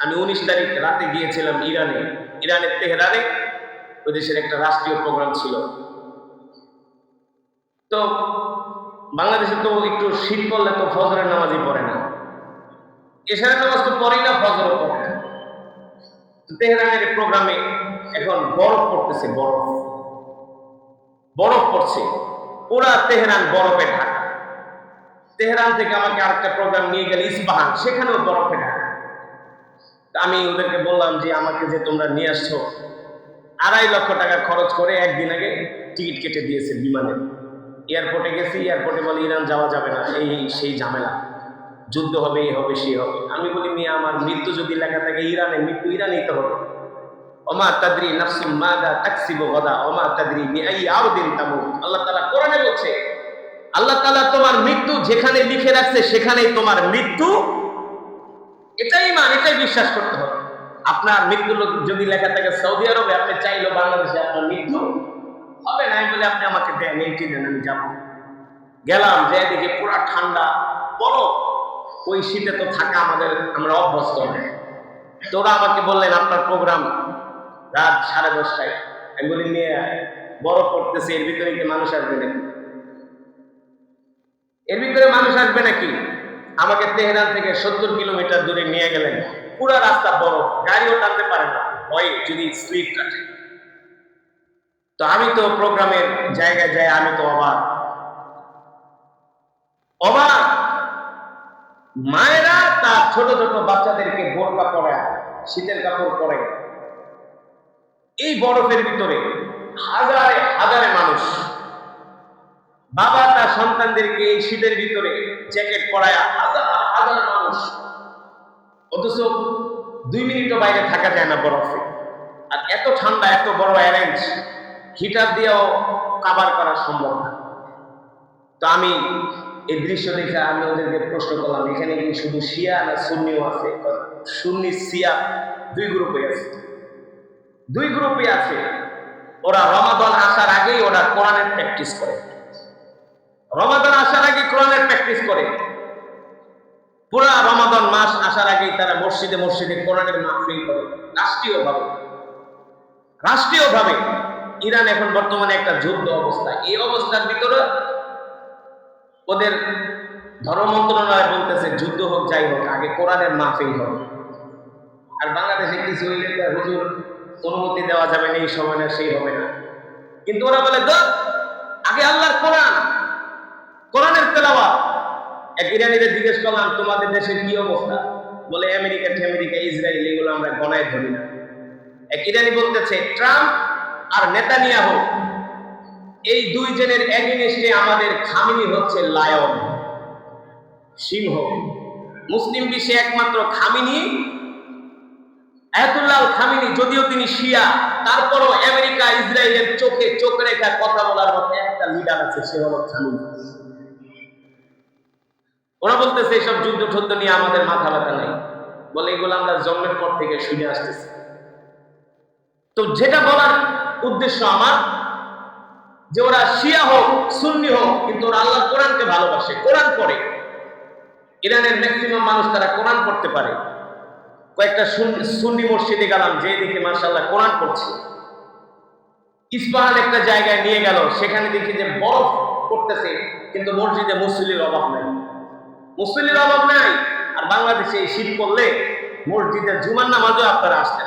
আমি 19 তারিখ রাতে গিয়েছিলাম ইরানের তেহরানে। ওই দেশের একটা রাষ্ট্রীয় প্রোগ্রাম ছিল। তো বাংলাদেশে তো একটু শীত পড়লে তো ফজরের নামাজই পড়ে না, এশারের নামাজ তো পড়েই না, ফজরও পড়ে না। তেহরানের প্রোগ্রামে এখন বরফ পড়তেছে, বরফ পড়ছে, পুরা তেহরান বরফে ঢাকা। তেহরান থেকে আমাকে আরেকটা প্রোগ্রাম নিয়ে গেলে ইস্পাহান, সেখানেও বরফে ঢাকা। আমি ওদেরকে বললাম যে আমাকে যে তোমরা নিয়ে আসছো, 2.5 লক্ষ টাকা খরচ করে একদিন আগে টিকিট কেটে দিয়েছে বিমানে। এয়ারপোর্টে গেছি, এয়ারপোর্টে বলে ইরান যাওয়া যাবে না, এই সেই ঝামেলা, যুদ্ধ হবে, এই হবে, সেই হবে। আমি বলি মিয়া, আমার মৃত্যু যদি লেখা থাকে ইরানে, মৃত্যু ইরানেই তো হবে। ওমা তাদরি নাফসুম মাযা তাকসিবু গাদা ওমা তাদরি বিআই আরদিন তামুত। আল্লাহ তাআলা কোরআনে বলছে, আল্লাহ তাআলা তোমার মৃত্যু যেখানে লিখে রাখছে সেখানেই তোমার মৃত্যু। এটাই মান, এটাই বিশ্বাস করতে হবে। আপনার মৃত্যু যদি লেখা থাকে সৌদি আরবে, আপনি চাইলেও বাংলাদেশে আপনার মৃত্যু হবে না। বলে আপনি আমাকে দেন, এইটি দেন, আমি যাবো। গেলাম, যে দেখি পুরা ঠান্ডা বরফ। ওই শীতে তো থাকা আমরা অভ্যস্ত নই। তোরা আমাকে বললেন আপনার প্রোগ্রাম রাত 10:30টায়। আমি বলি নিয়ে বরফ পড়তেছে, এর ভিতরে কি মানুষ আসবে নাকি? এর ভিতরে মানুষ আসবে নাকি? আমাকে তেহরান থেকে 70 কিলোমিটার দূরে নিয়ে গেলেন, পুরা রাস্তা বরফ, গাড়িও টানতে পারে না, ভয়ে যদি স্লিপ কাটে। তো আমি তো প্রোগ্রামের জায়গায় যাই, আমি তো অবাক। মায়েরা তার ছোট ছোট বাচ্চাদেরকে বোরকা পরায়, শীতের কাপড় পরে, এই বরফের ভিতরে হাজারে হাজারে মানুষ। বাবা তার সন্তানদেরকে এই শীতের ভিতরে জ্যাকেট পরায়, হাজার হাজার মানুষ। অথচ 2 মিনিটও বাইরে থাকা যায় না বরফে। আর এত ঠান্ডা, এত বড় অ্যারেঞ্জ, হিটার দিয়েও কাভার করা সম্ভব না। তো আমি এই দৃশ্য দেখে আমি ওদেরকে প্রশ্ন করলাম, এখানে কি শুধু শিয়া না সুন্নিও আছে? সুন্নি শিয়া 2 গ্রুপে আছে, 2 গ্রুপে আছে। ওরা রমাদান আসার আগেই ওরা কোরআনের প্র্যাকটিস করে, রমাদান আসার আগে কোরআনের প্র্যাকটিস করে। পুরা রমাদান মাস আসার আগেই তারা মসজিদে মসজিদে কোরআনের মাহফিল করে, রাষ্ট্রীয়ভাবে। ইরান এখন বর্তমানে একটা যুদ্ধ অবস্থা। এই অবস্থার ভিতরে ওদের ধর্ম মন্ত্রণালয় বলতেছে যুদ্ধ হোক, যাই হোক, আগে কোরআনের মাহফিল হবে। আর বাংলাদেশে কিছু হইলে হুজুর অনুমতি দেওয়া যাবে না, এই সময় না, সেই হবে না। কিন্তু ওরা বলে আগে আল্লাহর কোরআনের তেলাওয়াত। এক ইরানিদের জিজ্ঞেস করলাম, তোমাদের দেশের কি অবস্থা? বলে আমেরিকা, ইসরায়েল, এগুলো আমরা গণায় ধরি না। এক ইরানি বলতেছে, ট্রাম্প আর নেতানিয়াহু, এই 2 জনের এগেইনস্টে আমাদের খামেনি হচ্ছে লায়ন, সিংহ। মুসলিম বিশ্বে একমাত্র খামেনি, আয়াতুল্লাহ খামেনি, যদিও তিনি শিয়া, তারপরও আমেরিকা ইসরায়েলের চোখে চোখ রেখা কথা বলার মতো একটা লিডার আছে, সে হলো খামেনি। ওরা বলতেছে এইসব যুদ্ধ টুদ্ধ নিয়ে আমাদের মাথা ব্যথা নাই। বলে এগুলো আমরা জন্মের পর থেকে শুনে আসতেছি। তো যেটা বলার উদ্দেশ্য আমার, যে ওরা শিয়া হোক সুন্নি হোক, কিন্তু ওরা আল্লাহ কোরআনকে ভালোবাসে, কোরআন পড়ে। ইরানের ম্যাক্সিমাম মানুষ তারা কোরআন পড়তে পারে। কয়েকটা সুন্নি মসজিদে গেলাম, যে দেখে মাশাআল্লাহ কোরআন পড়ছে। ইস্পাহান একটা জায়গায় নিয়ে গেল, সেখানে দেখি যে বরফ পড়তেছে, কিন্তু মসজিদে মুসল্লির অভাব নাই। আর বাংলাদেশে এই শীত পড়লে মসজিদে জুমার নামাজও আপনারা আসতে